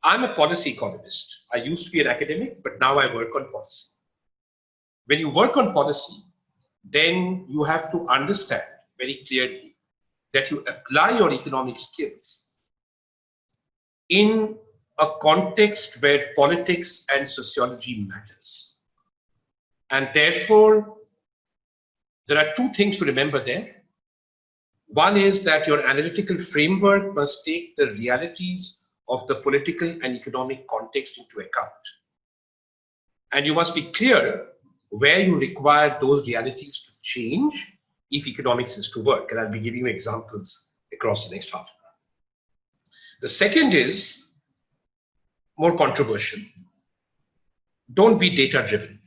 I'm a policy economist. I used to be an academic, but now I work on policy. When you work on policy, then you have to understand very clearly that you apply your economic skills in a context where politics and sociology matters. And therefore, there are two things to remember there. One is that your analytical framework must take the realities of the political and economic context into account. And you must be clear where you require those realities to change if economics is to work. And I'll be giving you examples across the next half an hour. The second is more controversial. Don't be data-driven.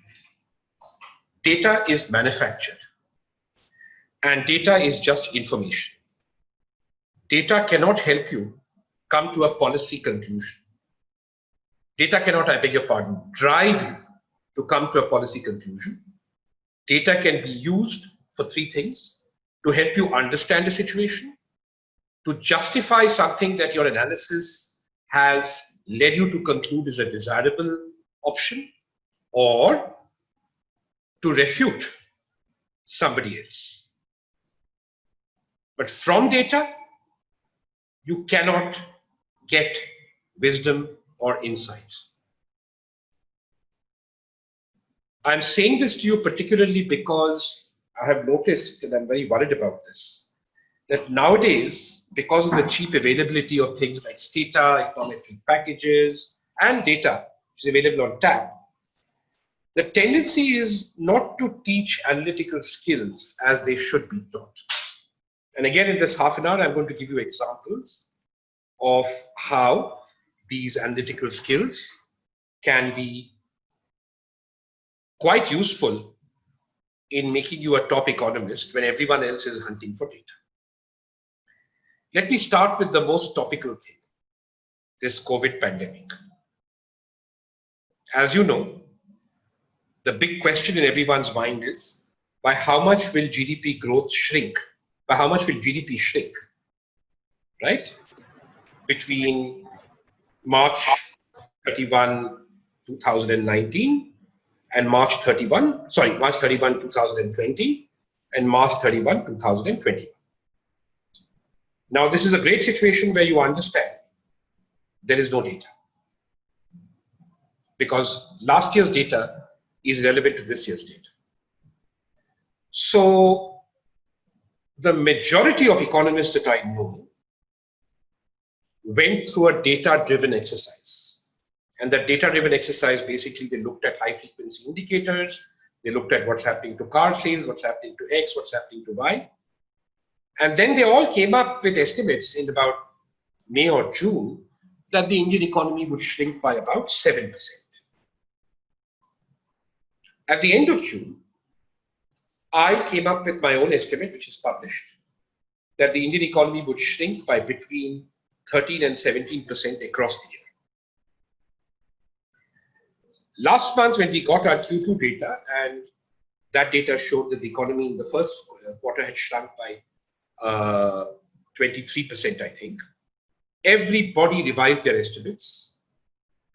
Data is manufactured. And data is just information. Data cannot help you come to a policy conclusion. Data cannot, I beg your pardon, drive you to come to a policy conclusion. Data can be used for three things: to help you understand a situation, to justify something that your analysis has led you to conclude is a desirable option, or to refute somebody else. But from data, you cannot get wisdom or insight. I'm saying this to you particularly because I have noticed, and I'm very worried about this, that nowadays, because of the cheap availability of things like Stata, econometric packages, and data, which is available on tap, the tendency is not to teach analytical skills as they should be taught. And again, in this half an hour, I'm going to give you examples of how these analytical skills can be quite useful in making you a top economist when everyone else is hunting for data. Let me start with the most topical thing, this COVID pandemic. As you know, the big question in everyone's mind is, by how much will GDP growth shrink? By how much will GDP shrink, right? Between March 31, 2019 and March 31, 2020 and March 31, 2020. Now, this is a great situation where you understand there is no data, because last year's data is relevant to this year's data. So, the majority of economists that I know went through a data-driven exercise. And that data-driven exercise, basically, they looked at high-frequency indicators, they looked at what's happening to car sales, what's happening to X, what's happening to Y. And then they all came up with estimates in about May or June that the Indian economy would shrink by about 7%. At the end of June, I came up with my own estimate, which is published, that the Indian economy would shrink by between 13 and 17% across the year. Last month, when we got our Q2 data, and that data showed that the economy in the first quarter had shrunk by 23%, I think, everybody revised their estimates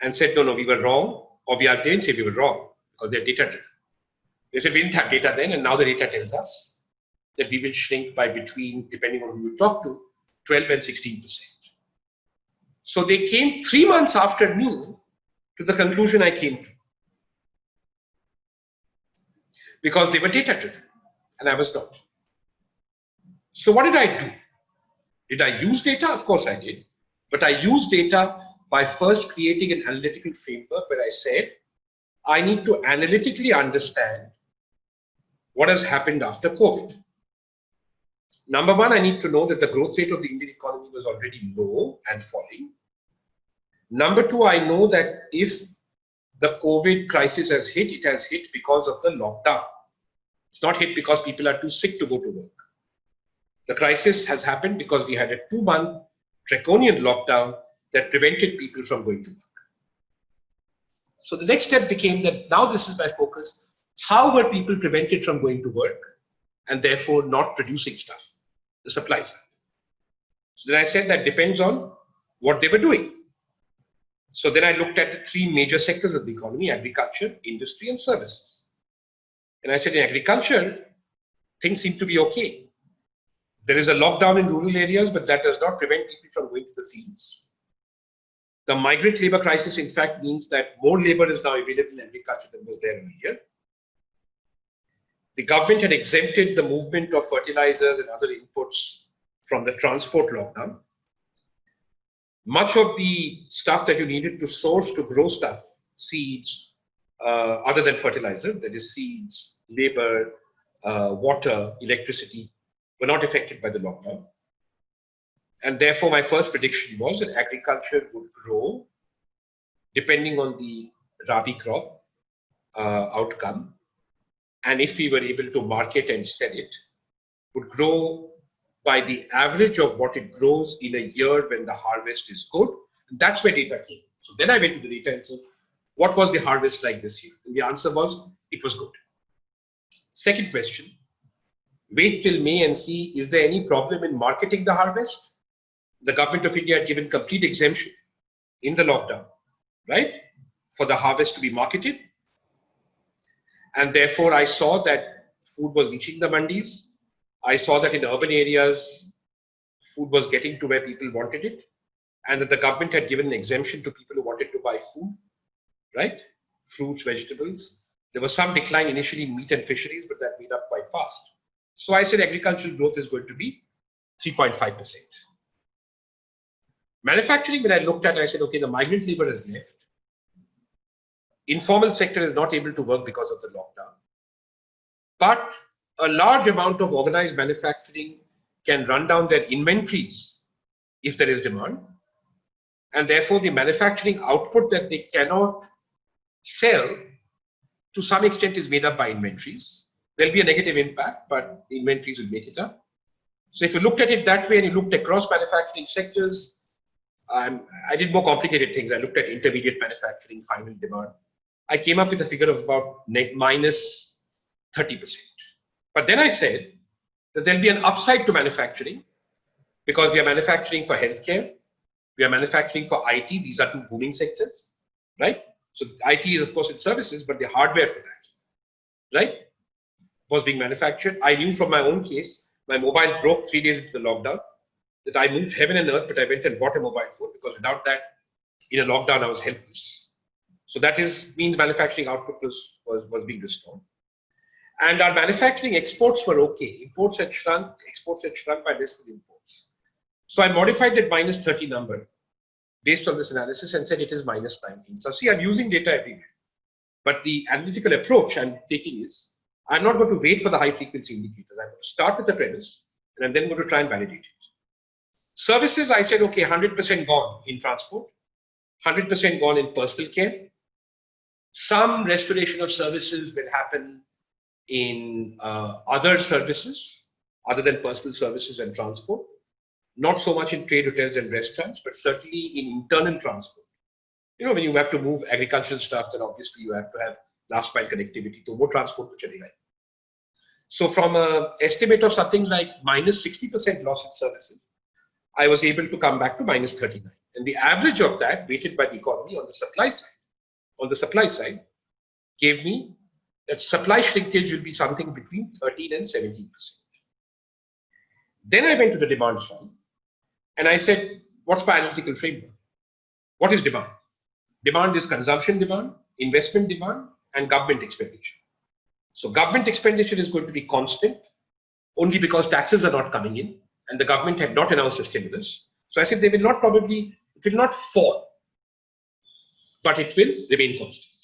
and said, no, we were wrong, or they didn't say we were wrong, because they're data-driven. They said we didn't have data then, and now the data tells us that we will shrink by between, depending on who you talk to, 12 and 16%. So they came 3 months after me to the conclusion I came to, because they were data-driven, and I was not. So what did I do? Did I use data? Of course I did. But I used data by first creating an analytical framework where I said, I need to analytically understand what has happened after COVID. Number one, I need to know that the growth rate of the Indian economy was already low and falling. Number two, I know that if the COVID crisis has hit, it has hit because of the lockdown. It's not hit because people are too sick to go to work. The crisis has happened because we had a 2-month draconian lockdown that prevented people from going to work. So the next step became that now this is my focus. How were people prevented from going to work and therefore not producing stuff, the supply side? So then I said that depends on what they were doing. So then I looked at the three major sectors of the economy: agriculture, industry, and services. And I said, in agriculture, things seem to be okay. There is a lockdown in rural areas, but that does not prevent people from going to the fields. The migrant labor crisis, in fact, means that more labor is now available in agriculture than was there earlier. The government had exempted the movement of fertilizers and other inputs from the transport lockdown. Much of the stuff that you needed to source to grow stuff, seeds, other than fertilizer, that is seeds, labor, water, electricity, were not affected by the lockdown. And therefore, my first prediction was that agriculture would grow depending on the Rabi crop outcome. And if we were able to market and sell it, would grow by the average of what it grows in a year when the harvest is good. And that's where data came. So then I went to the data and said, what was the harvest like this year? And the answer was, it was good. Second question, wait till May and see, is there any problem in marketing the harvest? The government of India had given complete exemption in the lockdown, right, for the harvest to be marketed. And therefore, I saw that food was reaching the mandis. I saw that in urban areas, food was getting to where people wanted it, and that the government had given an exemption to people who wanted to buy food, right? Fruits, vegetables. There was some decline initially in meat and fisheries, but that made up quite fast. So I said agricultural growth is going to be 3.5%. Manufacturing, when I looked at, I said, okay, the migrant labor has left. Informal sector is not able to work because of the lockdown. But a large amount of organized manufacturing can run down their inventories if there is demand. And therefore, the manufacturing output that they cannot sell to some extent is made up by inventories. There'll be a negative impact, but the inventories will make it up. So if you looked at it that way and you looked across manufacturing sectors, I did more complicated things. I looked at intermediate manufacturing, final demand. I came up with a figure of about minus 30%. But then I said that there'll be an upside to manufacturing because we are manufacturing for healthcare, we are manufacturing for IT. These are two booming sectors, right? So IT is, of course, in services, but the hardware for that, right, was being manufactured. I knew from my own case, my mobile broke 3 days into the lockdown, that I moved heaven and earth, but I went and bought a mobile phone because without that, in a lockdown, I was helpless. So that means manufacturing output was being restored. And our manufacturing exports were okay. Imports had shrunk, exports had shrunk by less than imports. So I modified that minus 30 number based on this analysis and said it is minus 19. So see, I'm using data everywhere. But the analytical approach I'm taking is, I'm not going to wait for the high frequency indicators. I'm going to start with the premise and I'm then going to try and validate it. Services, I said, okay, 100% gone in transport, 100% gone in personal care. Some restoration of services will happen in other services other than personal services and transport. Not so much in trade, hotels and restaurants, but certainly in internal transport. You know, when you have to move agricultural stuff, then obviously you have to have last mile connectivity. So more transport to chalega. So from an estimate of something like minus 60% loss in services, I was able to come back to minus 39. And the average of that, weighted by the economy on the supply side, gave me that supply shrinkage will be something between 13 and 17%. Then I went to the demand side and I said, what's my analytical framework? What is demand? Demand is consumption demand, investment demand, and government expenditure. So government expenditure is going to be constant only because taxes are not coming in and the government had not announced a stimulus. So I said it will not fall, but it will remain constant.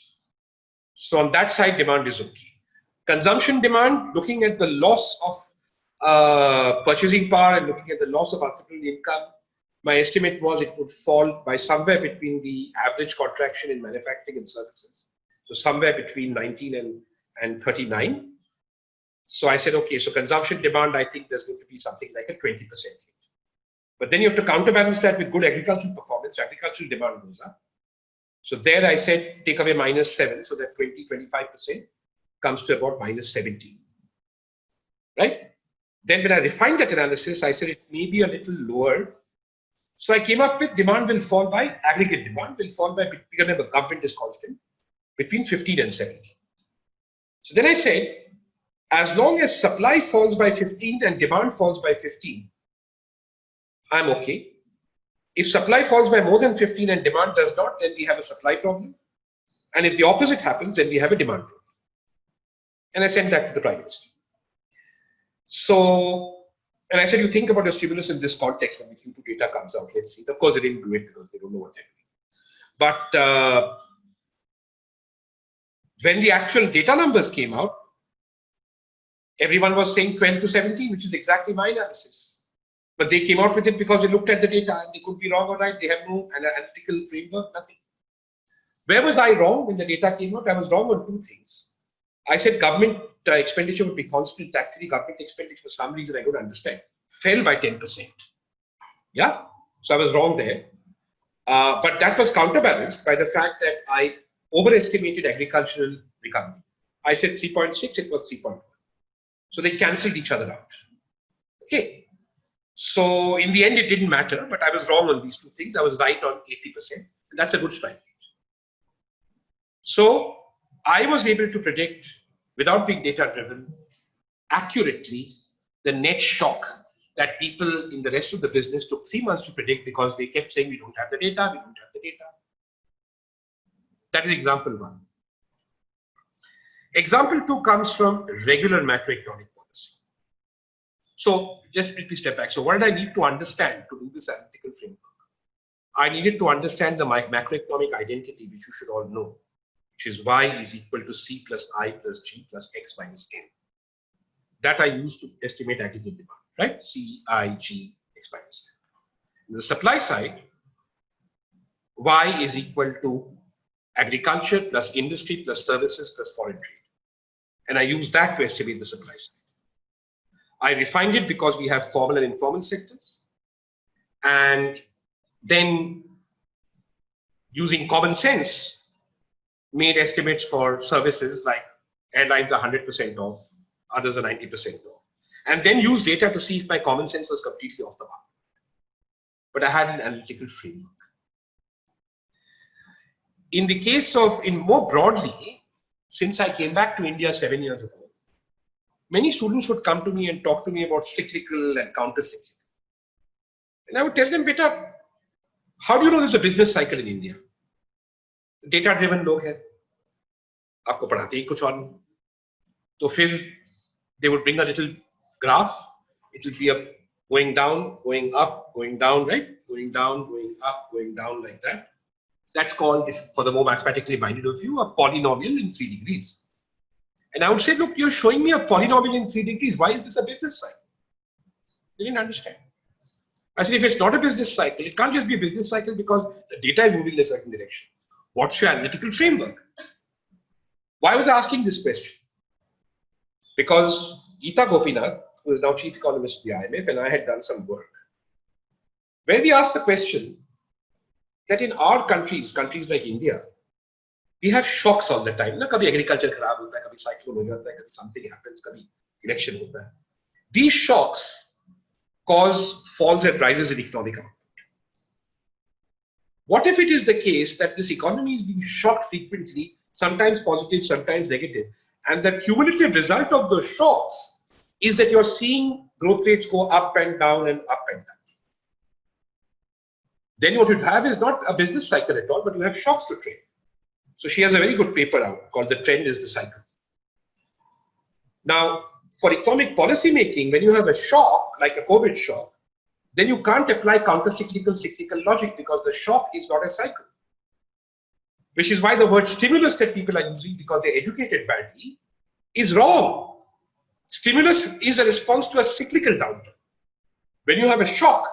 So on that side, demand is okay. Consumption demand, looking at the loss of purchasing power and looking at the loss of ancillary income, my estimate was it would fall by somewhere between the average contraction in manufacturing and services. So somewhere between 19 and 39. So I said, okay, so consumption demand, I think there's going to be something like a 20% hit. But then you have to counterbalance that with good agricultural performance. Agricultural demand goes up. So there I said, take away minus 7, so that 20-25% comes to about minus 17, right? Then when I refined that analysis, I said it may be a little lower. So I came up with demand will fall by, aggregate demand will fall by, because the government is constant, between 15 and 70. So then I said, as long as supply falls by 15 and demand falls by 15, I'm okay. If supply falls by more than 15 and demand does not, then we have a supply problem. And if the opposite happens, then we have a demand problem. And I sent that to the Prime Minister. So, and I said, you think about your stimulus in this context when the Q2 data comes out. Let's see. Of course, they didn't do it because they don't know what they're doing. But when the actual data numbers came out, everyone was saying 12 to 17, which is exactly my analysis. But they came out with it because they looked at the data and they could be wrong or right. They have no analytical framework, nothing. Where was I wrong when the data came out? I was wrong on two things. I said government expenditure would be constant. Actually, government expenditure, for some reason I don't understand, fell by 10%. Yeah, so I was wrong there. But that was counterbalanced by the fact that I overestimated agricultural recovery. I said 3.6, it was 3.1. So they cancelled each other out. Okay. So in the end, it didn't matter, but I was wrong on these two things. I was right on 80%, and that's a good strike rate. So I was able to predict, without being data driven, accurately the net shock that people in the rest of the business took 3 months to predict because they kept saying, we don't have the data, we don't have the data. That is example one. Example two comes from regular macroeconomic policy. So just let me step back. So what did I need to understand to do this analytical framework? I needed to understand the macroeconomic identity, which you should all know, which is y is equal to c plus I plus g plus x minus n. That I used to estimate aggregate demand, right? C, I, G, x minus n. On the supply side, y is equal to agriculture plus industry plus services plus foreign trade. And I use that to estimate the supply side. I refined it because we have formal and informal sectors. And then using common sense, made estimates for services like airlines are 100% off, others are 90% off. And then used data to see if my common sense was completely off the mark. But I had an analytical framework. In the case of, more broadly, since I came back to India 7 years ago, many students would come to me and talk to me about cyclical and counter-cyclical. And I would tell them, beta, how do you know there's a business cycle in India? Data-driven log hai. Aapko padhate hi kuch aur nahi. So फिर they would bring a little graph. It will be up, going down, going up, going down, right? Going down, going up, going down like that. That's called, for the more mathematically minded of you, a polynomial in 3 degrees. And I would say, look, you're showing me a polynomial in 3 degrees. Why is this a business cycle? They didn't understand. I said, if it's not a business cycle, it can't just be a business cycle because the data is moving in a certain direction. What's your analytical framework? Why was I asking this question? Because Geeta Gopinath, who is now chief economist of the IMF, and I had done some work where we asked the question that in our countries like India, we have shocks all the time. Na, kabhi agriculture kharab hota hai, kabhi cyclone ho jata hai, kabhi something happens, kabhi election hota hai. These shocks cause falls and rises in economic output. What if it is the case that this economy is being shocked frequently, sometimes positive, sometimes negative, and the cumulative result of those shocks is that you're seeing growth rates go up and down and up and down? Then what you'd have is not a business cycle at all, but you have shocks to trade. So she has a very good paper out called The Trend is the Cycle. Now, for economic policy making, when you have a shock, like a COVID shock, then you can't apply counter-cyclical, cyclical logic because the shock is not a cycle. Which is why the word stimulus that people are using because they're educated badly is wrong. Stimulus is a response to a cyclical downturn. When you have a shock,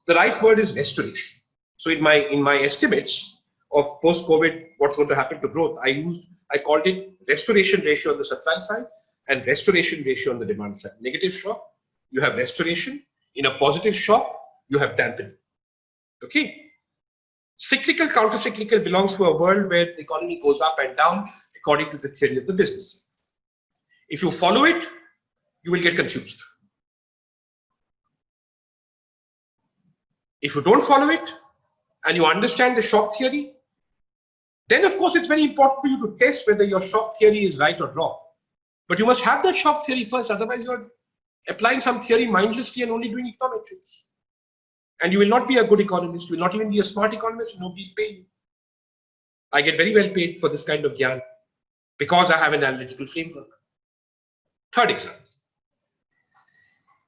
the right word is restoration. So in my estimates of post-COVID, what's going to happen to growth, I called it restoration ratio on the supply side and restoration ratio on the demand side. Negative shock, you have restoration. In a positive shock, you have dampening. Okay. Cyclical, counter-cyclical belongs to a world where the economy goes up and down according to the theory of the business. If you follow it, you will get confused. If you don't follow it and you understand the shock theory, then of course it's very important for you to test whether your shock theory is right or wrong. But you must have that shock theory first, otherwise you're applying some theory mindlessly and only doing econometrics. And you will not be a good economist, you will not even be a smart economist, nobody will pay you. I get very well paid for this kind of gyan because I have an analytical framework. Third example,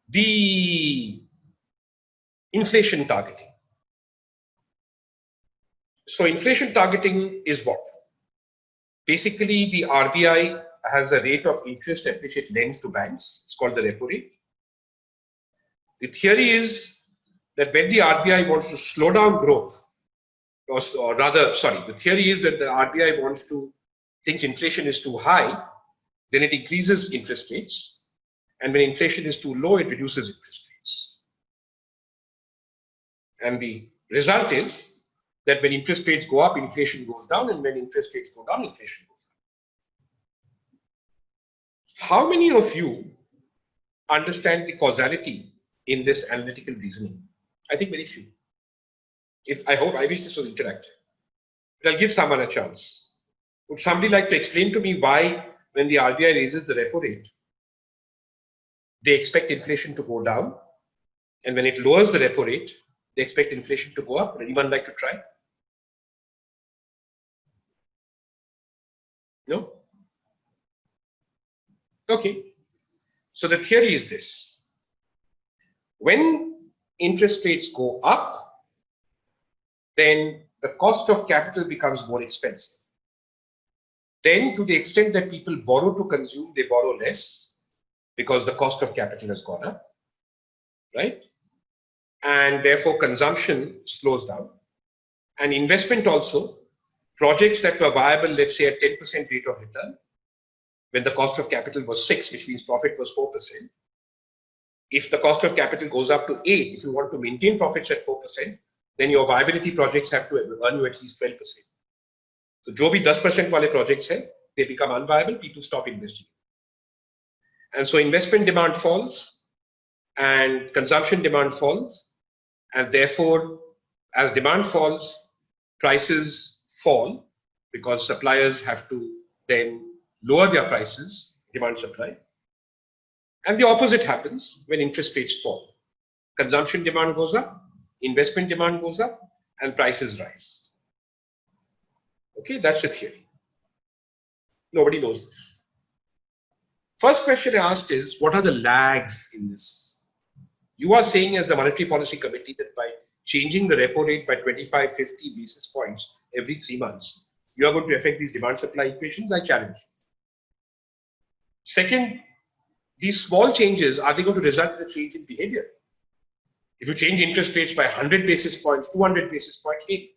the inflation targeting. So inflation targeting is what? Basically, the RBI has a rate of interest at which it lends to banks. It's called the repo rate. The theory is that when the RBI wants to slow down growth, or rather, sorry, the theory is that the RBI thinks inflation is too high, then it increases interest rates. And when inflation is too low, it reduces interest rates. And the result is that when interest rates go up, inflation goes down, and when interest rates go down, inflation goes up. How many of you understand the causality in this analytical reasoning? I think very few. I wish this was interactive. But I'll give someone a chance. Would somebody like to explain to me why, when the RBI raises the repo rate, they expect inflation to go down, and when it lowers the repo rate, they expect inflation to go up? Would anyone like to try? No? Okay. So the theory is this. When interest rates go up, then the cost of capital becomes more expensive. Then, to the extent that people borrow to consume, they borrow less because the cost of capital has gone up, right? And therefore, consumption slows down. And investment also, projects that were viable, let's say at 10% rate of return, when the cost of capital was 6, which means profit was 4%. If the cost of capital goes up to 8, if you want to maintain profits at 4%, then your viability projects have to earn you at least 12%. So, जो भी 10% वाले projects हैं, they become unviable, people stop investing. And so investment demand falls and consumption demand falls, and therefore, as demand falls, prices fall because suppliers have to then lower their prices, demand supply. And the opposite happens when interest rates fall. Consumption demand goes up, investment demand goes up, and prices rise. Okay, that's the theory. Nobody knows this. First question I asked is, what are the lags in this? You are saying as the Monetary Policy Committee that by changing the repo rate by 25, 50 basis points every 3 months, you are going to affect these demand supply equations. I challenge you. Second, these small changes, are they going to result in a change in behavior? If you change interest rates by 100 basis points, 200 basis points, hey.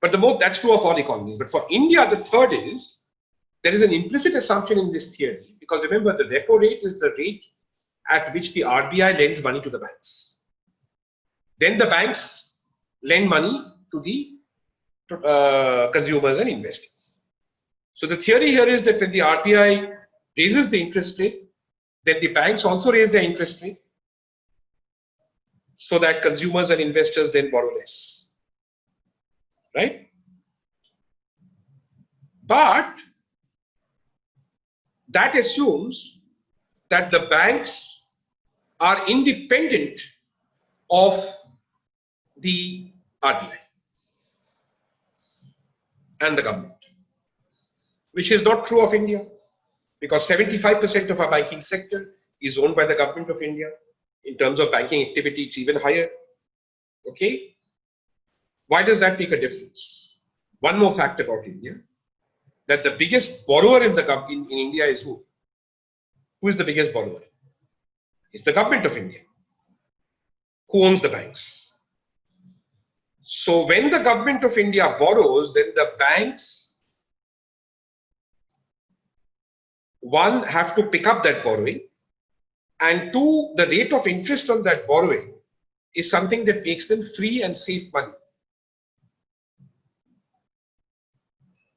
But that's true of all economies. But for India, the third is, there is an implicit assumption in this theory, because remember, the repo rate is the rate at which the RBI lends money to the banks. Then the banks lend money to the consumers and investors. So the theory here is that when the RBI raises the interest rate, then the banks also raise their interest rate so that consumers and investors then borrow less, right? But that assumes that the banks are independent of the RBI and the government, which is not true of India, because 75% of our banking sector is owned by the government of India. In terms of banking activity, it's even higher. Okay? Why does that make a difference? One more fact about India, that the biggest borrower in India is who? Who is the biggest borrower? It's the government of India. Who owns the banks? So when the government of India borrows, then the banks, one, have to pick up that borrowing, and two, the rate of interest on that borrowing is something that makes them free and safe money.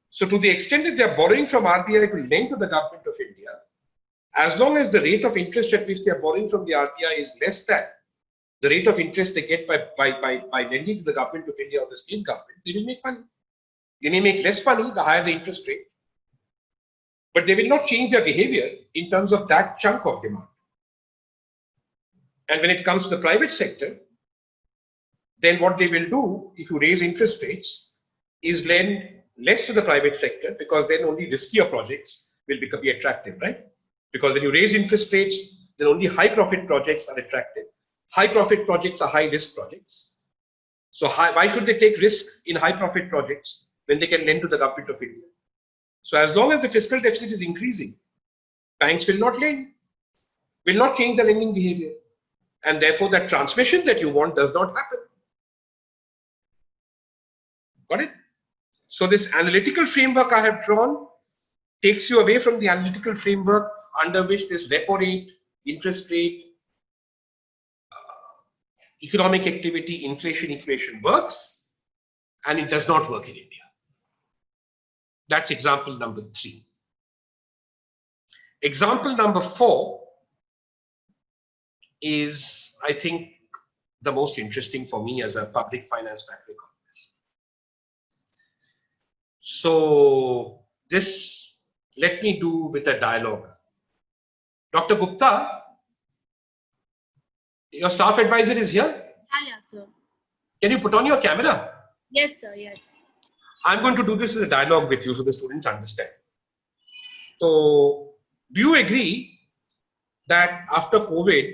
So to the extent that they are borrowing from RBI to lend to the government of India, as long as the rate of interest at which they are borrowing from the RBI is less than the rate of interest they get by lending to the government of India or the state government, they will make money. They may make less money the higher the interest rate, but they will not change their behavior in terms of that chunk of demand. And when it comes to the private sector, then what they will do if you raise interest rates is lend less to the private sector, because then only riskier projects will be attractive, right? Because when you raise interest rates, then only high profit projects are attractive. High profit projects are high risk projects. So why should they take risk in high profit projects when they can lend to the government of India? So as long as the fiscal deficit is increasing, banks will not lend, will not change their lending behavior. And therefore that transmission that you want does not happen. Got it? So this analytical framework I have drawn takes you away from the analytical framework under which this repo rate, interest rate, economic activity, inflation equation works, and it does not work in India. That's example number 3. Example number 4 is, I think, the most interesting for me as a public finance macroeconomist. So this, let me do with a dialogue. Dr. Gupta, your staff advisor is here? Yeah, sir. Can you put on your camera? Yes, sir, yes. I'm going to do this as a dialogue with you so the students understand. So, do you agree that after COVID,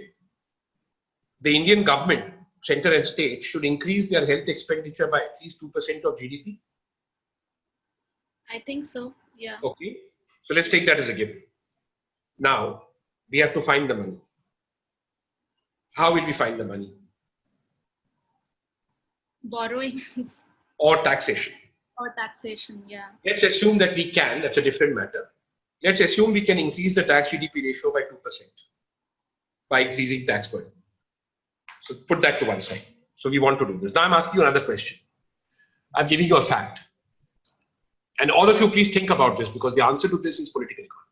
the Indian government, center and state, should increase their health expenditure by at least 2% of GDP? I think so, yeah. Okay, so let's take that as a given. Now, we have to find the money. How will we find the money? Borrowing. Or taxation. Or taxation, yeah. Let's assume that we can, that's a different matter. Let's assume we can increase the tax GDP ratio by 2% by increasing tax burden. So put that to one side. So we want to do this. Now I'm asking you another question. I'm giving you a fact. And all of you please think about this, because the answer to this is political economy.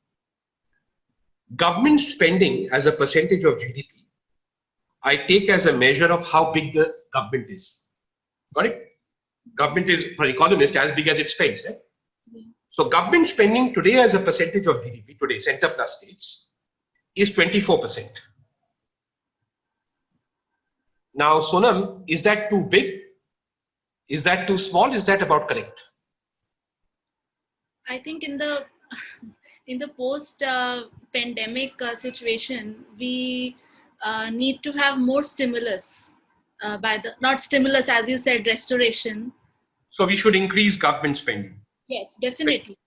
Government spending as a percentage of GDP, I take as a measure of how big the government is. Got it? Government is, for an economist, as big as it spends. Eh? Yeah. So government spending today as a percentage of GDP, today, center plus states, is 24%. Now, Sonam, is that too big? Is that too small? Is that about correct? I think in the post-pandemic situation, we need to have more stimulus not stimulus, as you said, restoration. So we should increase government spending. Yes, definitely.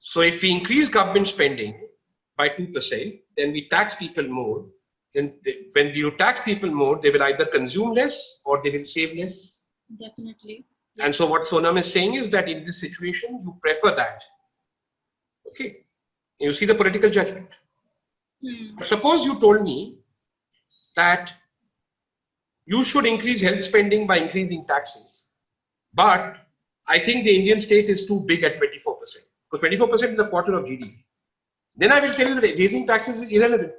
So if we increase government spending by 2%, then we tax people more. Then when you tax people more, they will either consume less or they will save less. Definitely. And so what Sonam is saying is that in this situation, you prefer that. Okay. You see the political judgment. But suppose you told me that you should increase health spending by increasing taxes. But I think the Indian state is too big at 24%. Because 24% is a quarter of GDP. Then I will tell you that raising taxes is irrelevant.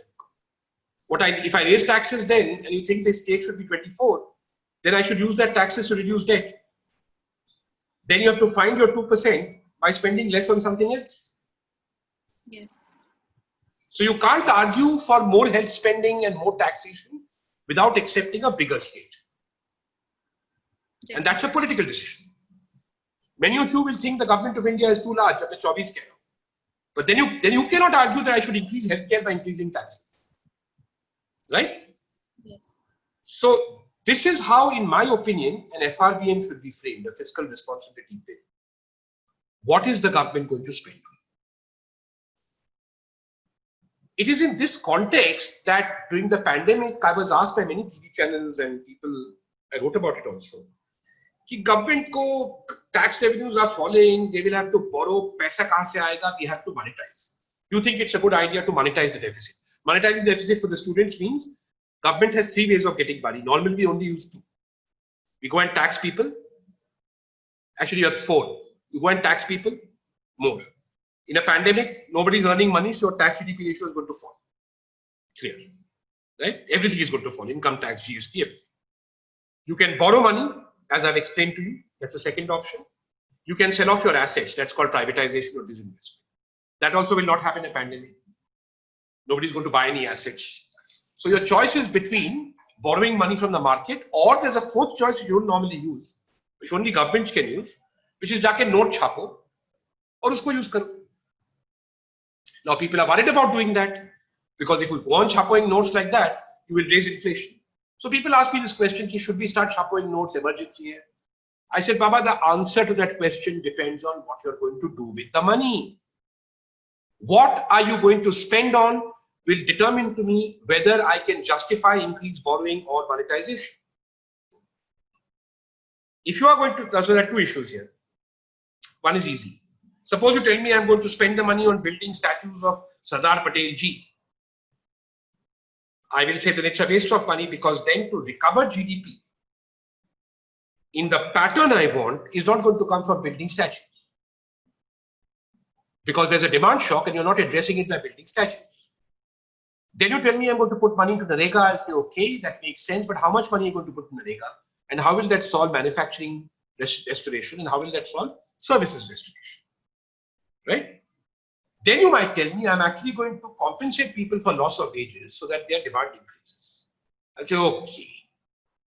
If I raise taxes then, and you think the state should be 24, then I should use that taxes to reduce debt. Then you have to find your 2% by spending less on something else. Yes. So you can't argue for more health spending and more taxation without accepting a bigger state. Yeah. And that's a political decision. Many of you will think the government of India is too large, but then you cannot argue that I should increase healthcare by increasing taxes. Right? Yes. So this is how, in my opinion, an FRBM should be framed, a fiscal responsibility bill. What is the government going to spend? It is in this context that during the pandemic, I was asked by many TV channels and people, I wrote about it also, that government ko tax revenues are falling, they will have to borrow, paisa kahan se aayega, we have to monetize. Do you think it's a good idea to monetize the deficit? Monetizing the deficit for the students means government has 3 ways of getting money. Normally we only use 2. We go and tax people. Actually you have 4. You go and tax people more. In a pandemic, nobody is earning money, so your tax GDP ratio is going to fall. Clear. right? Everything is going to fall, income tax, GST, everything. You can borrow money, as I've explained to you. That's the second option. You can sell off your assets. That's called privatization or disinvestment. That also will not happen in a pandemic. Nobody's going to buy any assets. So your choice is between borrowing money from the market, or there's a fourth choice you don't normally use, which only governments can use, which is जाके note छापो और उसको use करो. Now people are worried about doing that because if you go on छापोing notes like that, you will raise inflation. So people ask me this question: should we start छापोing notes? Emergency hai. I said, Baba, the answer to that question depends on what you're going to do with the money. What are you going to spend on will determine to me whether I can justify increased borrowing or monetization. If you are going to, so there are two issues here. One is easy. Suppose you tell me I'm going to spend the money on building statues of Sardar Patel ji. I will say that it's a waste of money, because then to recover GDP in the pattern I want is not going to come from building statues. Because there's a demand shock and you're not addressing it by building statues. Then you tell me I'm going to put money into Narega. I'll say, okay, that makes sense, but how much money are you going to put in Narega? And how will that solve manufacturing restoration? And how will that solve services restoration? Right? Then you might tell me I'm actually going to compensate people for loss of wages so that their demand increases. I'll say, okay.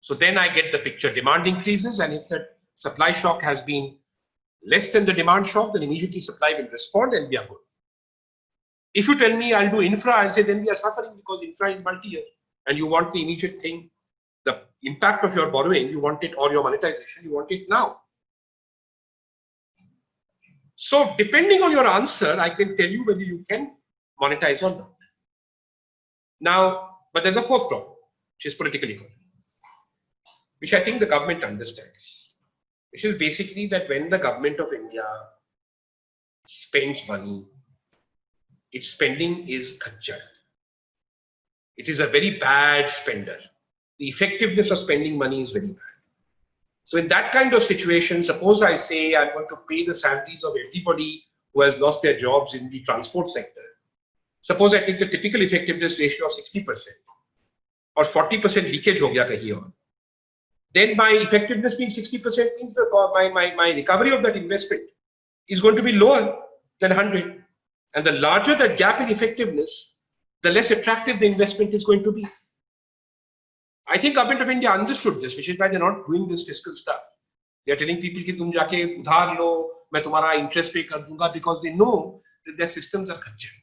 So then I get the picture, demand increases, and if the supply shock has been less than the demand shock, then immediately supply will respond and we are good. If you tell me I'll do infra, I'll say then we are suffering, because infra is multi-year and you want the immediate thing, the impact of your borrowing, you want it, or your monetization, you want it now. So depending on your answer, I can tell you whether you can monetize or not. Now, but there's a fourth problem, which is political economy, which I think the government understands, which is basically that when the government of India spends money, its spending is khachar. It is a very bad spender. The effectiveness of spending money is very bad. So in that kind of situation, suppose I say I'm going to pay the salaries of everybody who has lost their jobs in the transport sector. Suppose I take the typical effectiveness ratio of 60% or 40% leakage ho gaya kahin aur. Then my effectiveness being 60% means that my recovery of that investment is going to be lower than 100. And the larger that gap in effectiveness, the less attractive the investment is going to be. I think government of India understood this, which is why they're not doing this fiscal stuff. They're telling people कि तुम जाके उधार लो, मैं तुम्हारा interest pay कर दूंगा, because they know that their systems are khachar.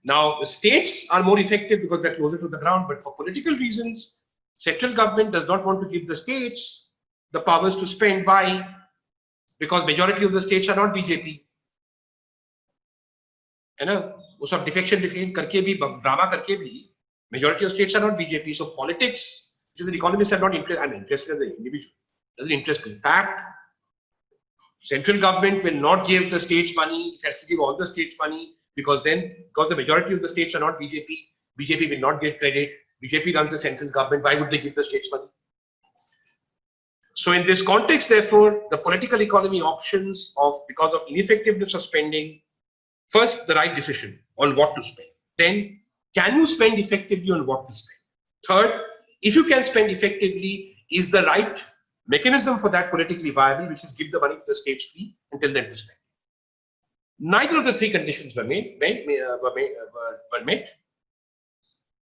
Now the states are more effective because they're closer to the ground, but for political reasons, central government does not want to give the states the powers to spend. Why? Because majority of the states are not BJP. है ना? वो सब defection करके भी, drama करके भी, majority of states are not BJP. So politics, which is an economist, are not interested. I'm interested as an individual. Doesn't interest me. In fact, central government will not give the states money. It has to give all the states money, because the majority of the states are not BJP, BJP will not get credit. BJP runs the central government. Why would they give the states money? So in this context, therefore, the political economy options because of ineffectiveness of spending, first, the right decision on what to spend. Then, can you spend effectively on what to spend? Third, if you can spend effectively, is the right mechanism for that politically viable, which is give the money to the states free and tell them to spend. Neither of the three conditions were met.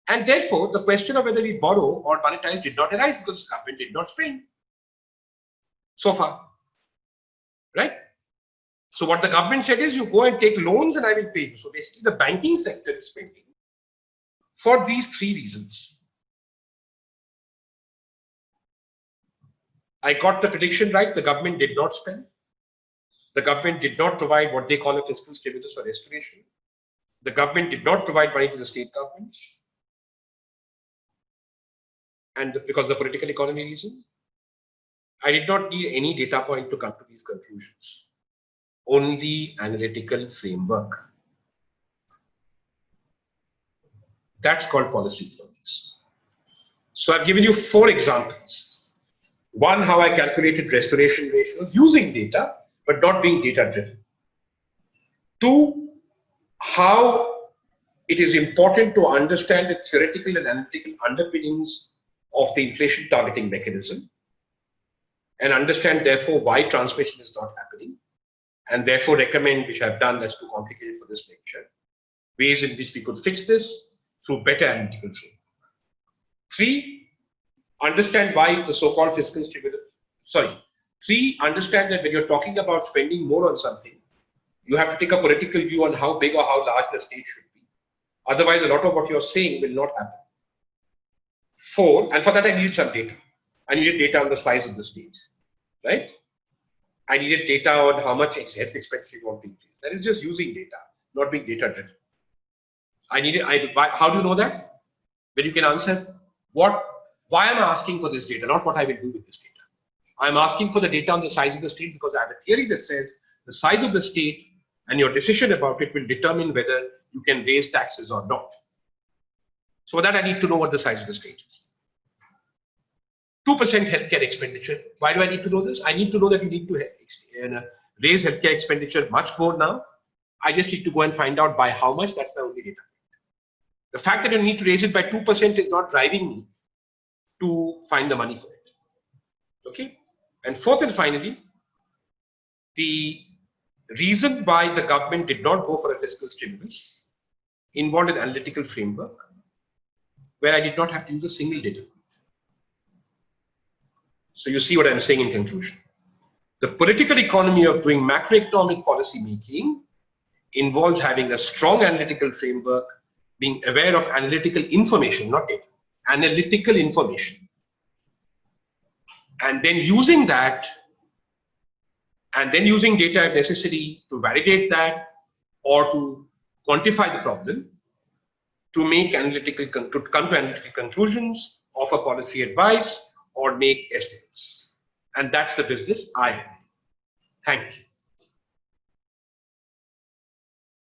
And therefore, the question of whether we borrow or monetize did not arise, because the government did not spend so far, right? So what the government said is, you go and take loans and I will pay you. So basically the banking sector is spending for these three reasons. I got the prediction right. The government did not spend. The government did not provide what they call a fiscal stimulus for restoration. The government did not provide money to the state governments. And because of the political economy reason, I did not need any data point to come to these conclusions. Only analytical framework. That's called policy economics. So I've given you 4 examples. One, how I calculated restoration ratios using data, but not being data driven. 2, how it is important to understand the theoretical and analytical underpinnings of the inflation targeting mechanism and understand therefore why transmission is not happening, and therefore recommend, which I've done, that's too complicated for this lecture, ways in which we could fix this through better analytical framework. 3, understand why the so-called fiscal stimulus, 3, understand that when you're talking about spending more on something, you have to take a political view on how big or how large the state should be. Otherwise, a lot of what you're saying will not happen. 4, and for that I needed some data. I needed data on the size of the state, right? I needed data on how much health expenditure you want to increase. That is just using data, not being data driven. How do you know that? When you can answer why am I asking for this data, not what I will do with this data. I'm asking for the data on the size of the state because I have a theory that says the size of the state and your decision about it will determine whether you can raise taxes or not. So for that, I need to know what the size of the state is. 2% healthcare expenditure. Why do I need to know this? I need to know that you need to raise healthcare expenditure much more now. I just need to go and find out by how much. That's the only data. The fact that you need to raise it by 2% is not driving me to find the money for it. Okay? And 4th and finally, the reason why the government did not go for a fiscal stimulus involved an analytical framework where I did not have to use a single data point. So you see what I'm saying in conclusion. The political economy of doing macroeconomic policy making involves having a strong analytical framework, being aware of analytical information, not data, analytical information. And then using that, and then using data if necessary to validate that or to quantify the problem, to make analytical, to come to analytical conclusions, offer policy advice, or make estimates. And that's the business I am in. Thank you.